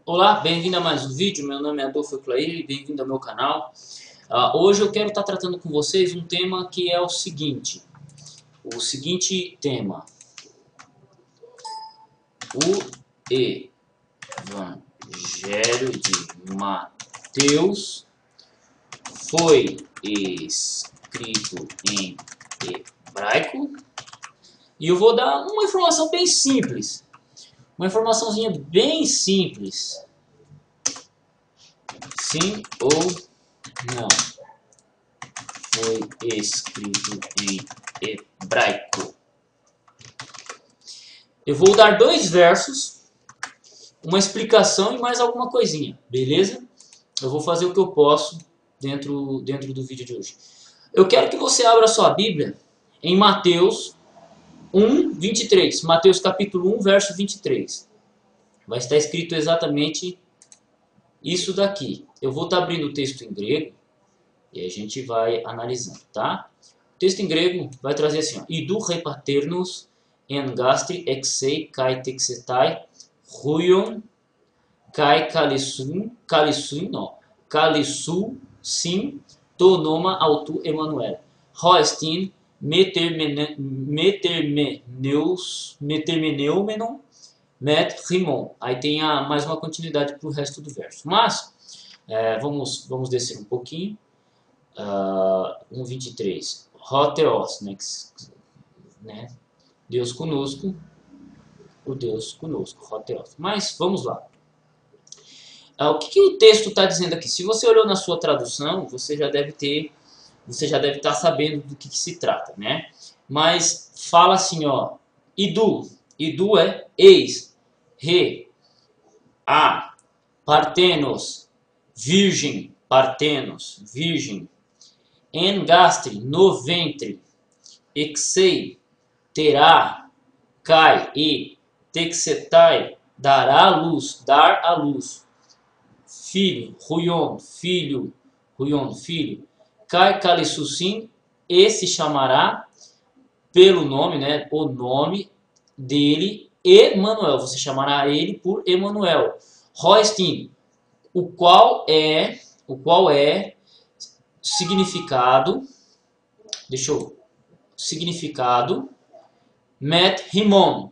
Olá, bem-vindo a mais um vídeo. Meu nome é Adolfo Clair e bem-vindo ao meu canal. Hoje eu quero estar tratando com vocês um tema que é o seguinte tema: o Evangelho de Mateus foi escrito em hebraico. E eu vou dar uma informação bem simples, uma informaçãozinha bem simples. Sim ou não? Foi escrito em hebraico. Eu vou dar dois versos, uma explicação e mais alguma coisinha, beleza? Eu vou fazer o que eu posso dentro do vídeo de hoje. Eu quero que você abra sua Bíblia em Mateus 1, 23. Mateus capítulo 1, verso 23. Vai estar escrito exatamente isso daqui. Eu vou estar abrindo o texto em grego e a gente vai analisando, tá? O texto em grego vai trazer assim, ó: Idu repaternos en gastri exei kai texetai ruion kai kalisu sim to noma autu Emanuel. Roestin metermeneumenon met rimon. Aí tem mais uma continuidade para o resto do verso. Mas, vamos descer um pouquinho. 1:23. Hoteos, né? Deus conosco, o Deus conosco, Hoteos. Mas vamos lá. O que o texto está dizendo aqui? Se você olhou na sua tradução, você já deve estar sabendo do que se trata, né? Mas fala assim, ó, idu é eis, re, a, partenos, virgem, engastre, no ventre, exei, terá, cai e texetai, dará a luz, dar a luz, filho, filho, cai calissusim, e se chamará pelo nome, né, o nome dele, Emanuel, você chamará ele por Emanuel. Roestin, o qual é significado, significado, met rimon,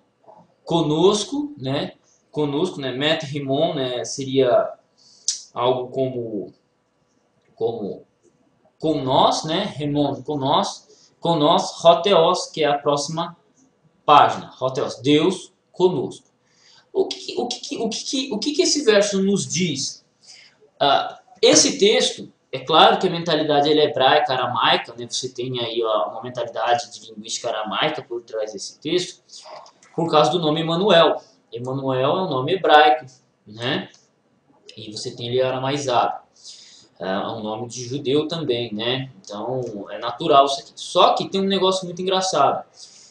conosco, né, met rimon, né, seria algo como com nós, né, rimon, com nós, hoteos, que é a próxima página, hoteos, Deus conosco. O que esse verso nos diz? Esse texto, é claro que a mentalidade é hebraica, aramaica, né? Você tem aí uma mentalidade de linguística aramaica por trás desse texto, por causa do nome Emanuel. Emanuel é um nome hebraico, né? E você tem ele aramaizado. É um nome de judeu também, né? Então é natural isso aqui. Só que tem um negócio muito engraçado.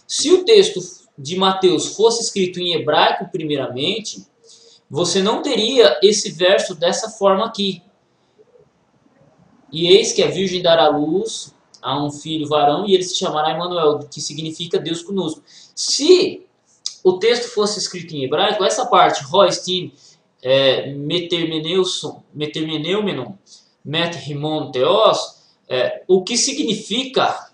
Se o texto de Mateus fosse escrito em hebraico primeiramente, você não teria esse verso dessa forma aqui. E eis que a virgem dará luz a um filho varão e ele se chamará Emanuel, que significa Deus conosco. Se o texto fosse escrito em hebraico, essa parte, Roestin, metermeneumenon, met rimon theos, o que significa,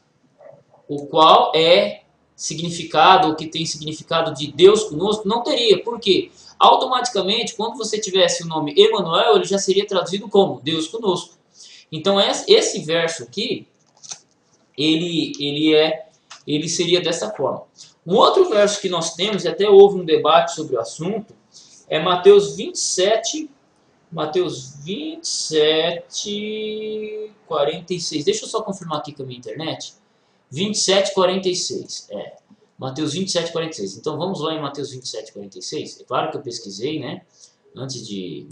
o qual é significado, o que tem significado de Deus conosco, não teria. Por quê? Automaticamente, quando você tivesse o nome Emanuel, ele já seria traduzido como Deus conosco. Então esse verso aqui, ele seria dessa forma. Um outro verso que nós temos, e até houve um debate sobre o assunto, é Mateus 27, 46. Deixa eu só confirmar aqui com a minha internet. 27:46. Mateus 27:46. Então vamos lá em Mateus 27:46. É claro que eu pesquisei, né? Antes de...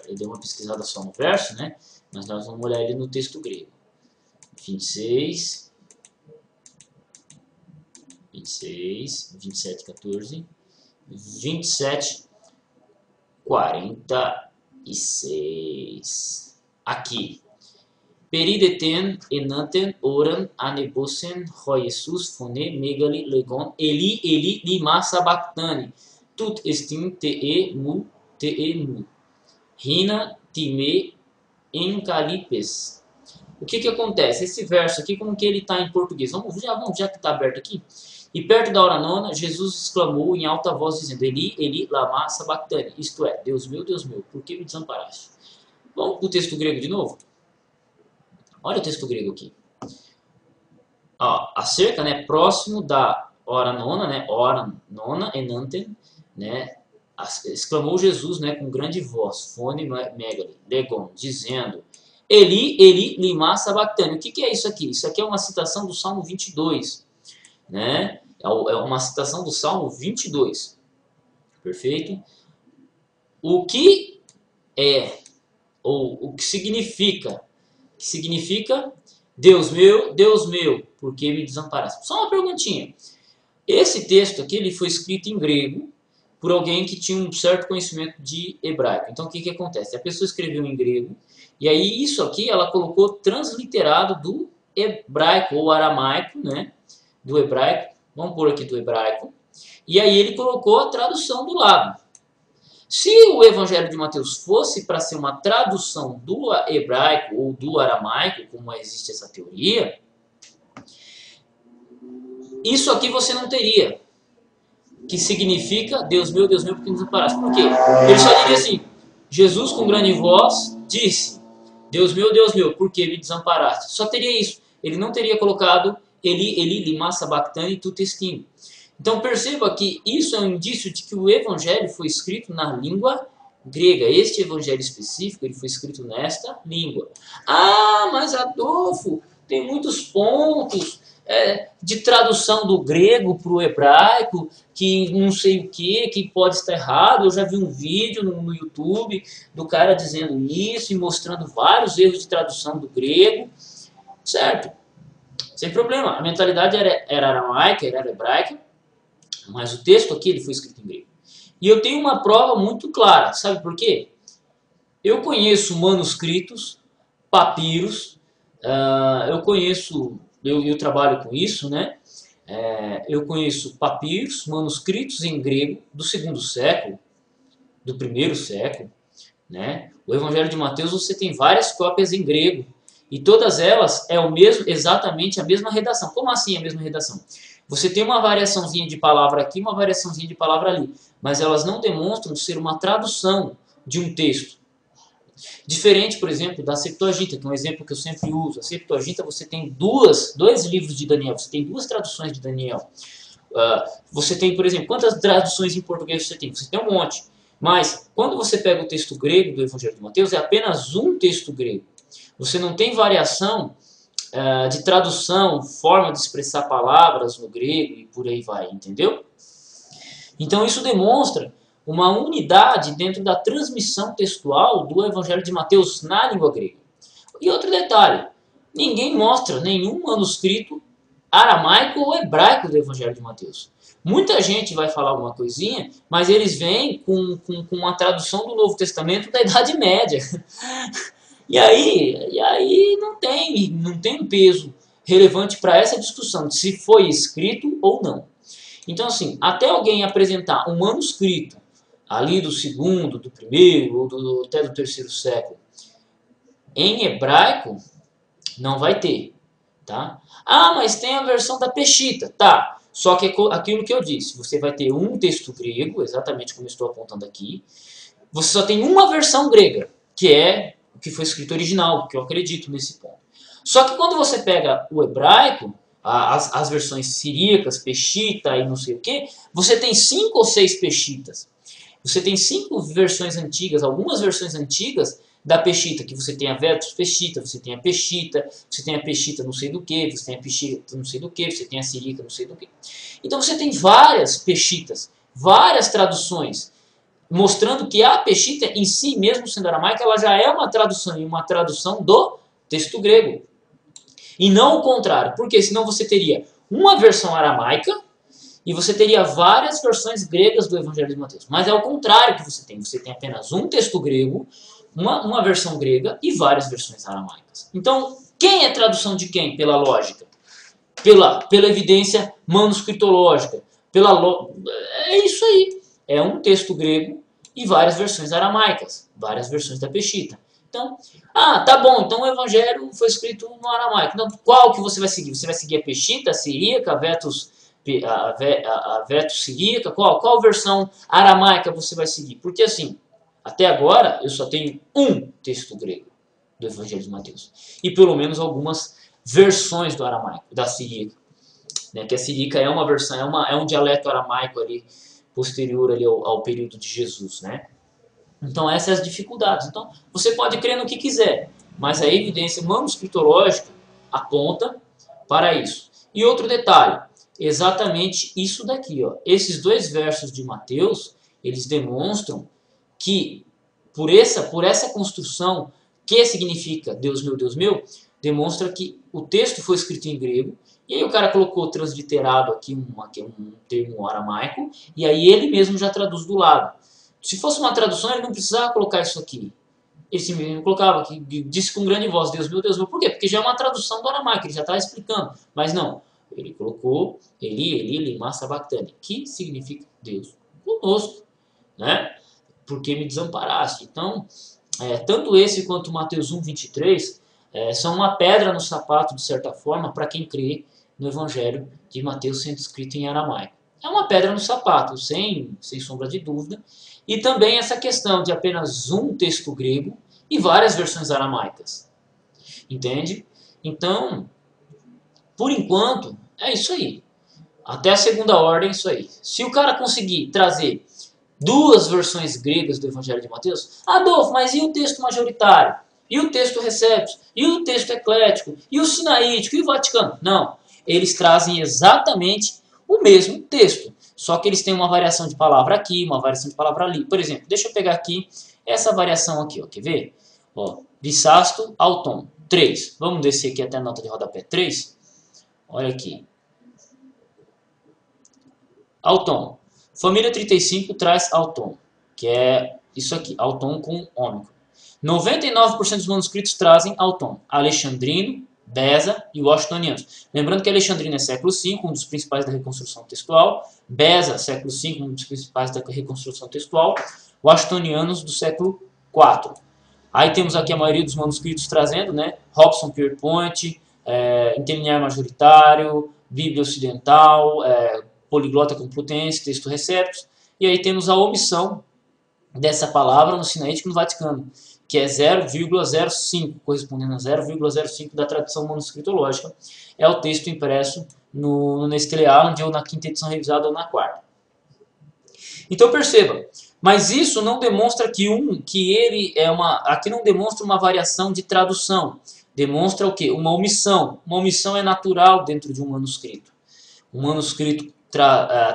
Eu dei uma pesquisada só no verso, né? Mas nós vamos olhar ele no texto grego. 26, 27:14, 27:46. Aqui. Perideten enanten oran anebosen ho Jesus phone megali legon Eli Eli lima sabachthani tut estim te e mu Rina time encalipes. O que acontece? Esse verso aqui, como que ele está em português? Vamos, já que está aberto aqui. E perto da hora nona, Jesus exclamou em alta voz, dizendo, Eli, Eli, lama sabachthani. Isto é, Deus meu, por que me desamparaste? Vamos para o texto grego de novo? Olha o texto grego aqui. Ó, acerca, né, próximo da hora nona, né, hora nona, enanten, né, exclamou Jesus, né, com grande voz, fone megali, legon, dizendo, Eli, Eli, lima sabachthani. O que é isso aqui? Isso aqui é uma citação do Salmo 22, né? É uma citação do Salmo 22. Perfeito? O que é, ou o que significa? Deus meu, por que me desamparaste? Só uma perguntinha. Esse texto aqui ele foi escrito em grego por alguém que tinha um certo conhecimento de hebraico. Então o que acontece? A pessoa escreveu em grego e aí isso aqui ela colocou transliterado do hebraico ou aramaico, né? Do hebraico. Vamos pôr aqui do hebraico. E aí ele colocou a tradução do lado. Se o Evangelho de Mateus fosse para ser uma tradução do hebraico ou do aramaico, como existe essa teoria, isso aqui você não teria. Que significa, Deus meu, por que nos amparaste? Por quê? Ele só diria assim, Jesus com grande voz disse, Deus meu, por que me desamparaste? Só teria isso. Ele não teria colocado Eli, Eli, lima sabachthani tut estim. Então perceba que isso é um indício de que o evangelho foi escrito na língua grega. Este evangelho específico ele foi escrito nesta língua. Ah, mas Adolfo, tem muitos pontos de tradução do grego para o hebraico, que não sei o que pode estar errado. Eu já vi um vídeo no YouTube do cara dizendo isso e mostrando vários erros de tradução do grego. Certo? Sem problema. A mentalidade era aramaica, era hebraica. Mas o texto aqui ele foi escrito em grego. E eu tenho uma prova muito clara. Sabe por quê? Eu conheço manuscritos, papiros, eu trabalho com isso, né? Eu conheço papiros, manuscritos em grego do segundo século, do primeiro século, né? O Evangelho de Mateus você tem várias cópias em grego e todas elas exatamente a mesma redação. Como assim a mesma redação? Você tem uma variaçãozinha de palavra aqui, uma variaçãozinha de palavra ali, mas elas não demonstram ser uma tradução de um texto. Diferente, por exemplo, da Septuaginta, que é um exemplo que eu sempre uso. A Septuaginta você tem dois livros de Daniel, você tem duas traduções de Daniel. Você tem, por exemplo, quantas traduções em português você tem? Você tem um monte. Mas, quando você pega o texto grego do Evangelho de Mateus, é apenas um texto grego. Você não tem variação de tradução, forma de expressar palavras no grego e por aí vai, entendeu? Então isso demonstra uma unidade dentro da transmissão textual do Evangelho de Mateus na língua grega. E outro detalhe, ninguém mostra nenhum manuscrito aramaico ou hebraico do Evangelho de Mateus. Muita gente vai falar alguma coisinha, mas eles vêm com uma tradução do Novo Testamento da Idade Média. E aí não tem um peso relevante para essa discussão de se foi escrito ou não. Então, assim, até alguém apresentar um manuscrito ali do segundo, do primeiro, ou até do terceiro século, em hebraico, não vai ter. Tá? Ah, mas tem a versão da Peshitta. Tá, só que aquilo que eu disse, você vai ter um texto grego, exatamente como eu estou apontando aqui, você só tem uma versão grega, que é o que foi escrito original, que eu acredito nesse ponto. Só que quando você pega o hebraico, as versões siríacas, Peshitta e não sei o que, você tem 5 ou 6 Peshitas. Você tem 5 versões antigas, algumas versões antigas da Peshitta, que você tem a Vetus Peshitta, você tem a Peshitta não sei do que, você tem a Peshitta não sei do que, você tem a siríaca não sei do que. Então você tem várias Peshitas, várias traduções, mostrando que a Peshitta em si, mesmo sendo aramaica, ela já é uma tradução do texto grego. E não o contrário, porque senão você teria uma versão aramaica e você teria várias versões gregas do Evangelho de Mateus. Mas é o contrário que você tem. Você tem apenas um texto grego, uma versão grega e várias versões aramaicas. Então, Quem é tradução de quem? Pela lógica. Pela evidência manuscritológica. É isso aí. É um texto grego e várias versões aramaicas. Várias versões da Peshitta. Então, tá bom, então o evangelho foi escrito no aramaico. Então, qual que você vai seguir? Você vai seguir a Peshitta, a siríaca, a Vetus siríaca? Qual versão aramaica você vai seguir? Porque assim, até agora eu só tenho um texto grego do Evangelho de Mateus. E pelo menos algumas versões do aramaico, da siríaca. Né? Que a siríaca é uma versão, é um dialeto aramaico ali, posterior ali ao período de Jesus, né? Então essas são as dificuldades. Então você pode crer no que quiser, mas a evidência manuscritológica aponta para isso. E outro detalhe, exatamente isso daqui, ó. Esses dois versos de Mateus, eles demonstram que por essa construção, que significa Deus meu, demonstra que o texto foi escrito em grego, e aí o cara colocou transliterado aqui um termo aramaico, e aí ele mesmo já traduz do lado. Se fosse uma tradução, ele não precisava colocar isso aqui. Ele simplesmente colocava aqui, disse com grande voz, Deus meu. Por quê? Porque já é uma tradução do aramaico, ele já está explicando. Mas não, ele colocou Eli, lema sabachthani, que significa Deus conosco, né? Porque me desamparaste. Então, tanto esse quanto Mateus 1:23 são uma pedra no sapato, de certa forma, para quem crê no Evangelho de Mateus sendo escrito em aramaico. É uma pedra no sapato, sem sombra de dúvida. E também essa questão de apenas um texto grego e várias versões aramaicas. Entende? Então, por enquanto, é isso aí. Até a segunda ordem é isso aí. Se o cara conseguir trazer duas versões gregas do Evangelho de Mateus, Adolfo, mas e o texto majoritário? E o texto receptus? E o texto eclético? E o sinaítico? E o Vaticano? Não. Eles trazem exatamente o mesmo texto. Só que eles têm uma variação de palavra aqui, uma variação de palavra ali. Por exemplo, deixa eu pegar aqui essa variação aqui, ó, quer ver? Ó, bisasto, auton, 3. Vamos descer aqui até a nota de rodapé 3. Olha aqui. Auton. Família 35 traz auton, que é isso aqui, auton com ômicron. 99% dos manuscritos trazem auton. Alexandrino, Beza e Washingtonianos. Lembrando que Alexandrino é século V, um dos principais da reconstrução textual. Beza, século V, um dos principais da reconstrução textual. Washingtonianos do século IV. Aí temos aqui a maioria dos manuscritos trazendo, né? Hobson Pierpont, interlinear majoritário, Bíblia Ocidental, Poliglota Complutense, texto receptus. E aí temos a omissão dessa palavra no sinaítico e no Vaticano, que é 0,05, correspondendo a 0,05 da tradução manuscritológica. É o texto impresso no Nestlé Island, ou na quinta edição revisada, ou na quarta. Então perceba, mas isso não demonstra aqui não demonstra uma variação de tradução. Demonstra o quê? Uma omissão. Uma omissão é natural dentro de um manuscrito. Um manuscrito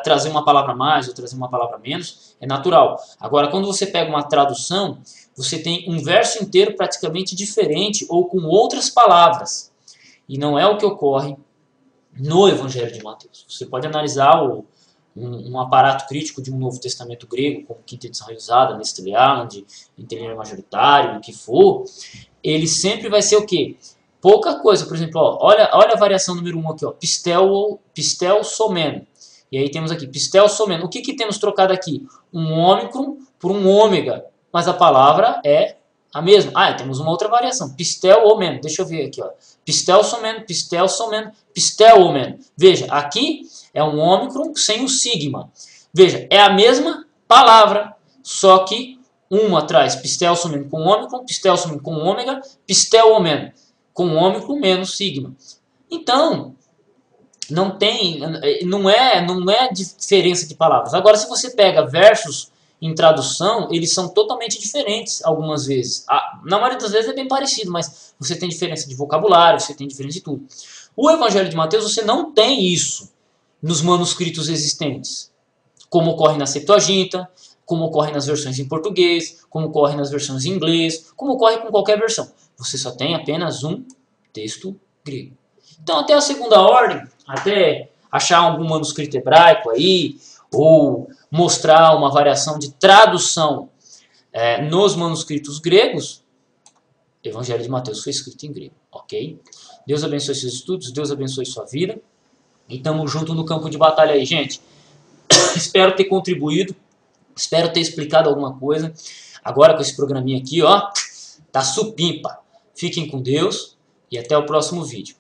trazer uma palavra mais ou trazer uma palavra menos é natural. Agora, quando você pega uma tradução, você tem um verso inteiro praticamente diferente ou com outras palavras. E não é o que ocorre no Evangelho de Mateus. Você pode analisar um aparato crítico de um Novo Testamento grego, como quinta edição revisada, Nestlé Island, interlinear majoritário, o que for, ele sempre vai ser o quê? Pouca coisa. Por exemplo, ó, olha a variação número 1 aqui, ó, pistel somen. E aí temos aqui, pistel somen. O que temos trocado aqui? Um ômicron por um ômega, mas a palavra é a mesma. Temos uma outra variação, pistel omen. Deixa eu ver aqui, ó. Pistel somen, pistel omen. Veja, aqui é um ômicron sem o sigma. Veja, é a mesma palavra, só que uma traz pistel somen com ômicron, pistel somen com ômega, pistel omen com ômicron menos sigma. Então, não é diferença de palavras. Agora, se você pega versos em tradução, eles são totalmente diferentes algumas vezes. Na maioria das vezes é bem parecido, mas você tem diferença de vocabulário, você tem diferença de tudo. O Evangelho de Mateus, você não tem isso nos manuscritos existentes, como ocorre na Septuaginta, como ocorre nas versões em português, como ocorre nas versões em inglês, como ocorre com qualquer versão. Você só tem apenas um texto grego. Então, até a segunda ordem, até achar algum manuscrito hebraico aí, ou mostrar uma variação de tradução nos manuscritos gregos, Evangelho de Mateus foi escrito em grego, ok? Deus abençoe seus estudos, Deus abençoe sua vida. E tamo junto no campo de batalha aí, gente. Espero ter contribuído, espero ter explicado alguma coisa. Agora com esse programinha aqui, ó, tá supimpa. Fiquem com Deus e até o próximo vídeo.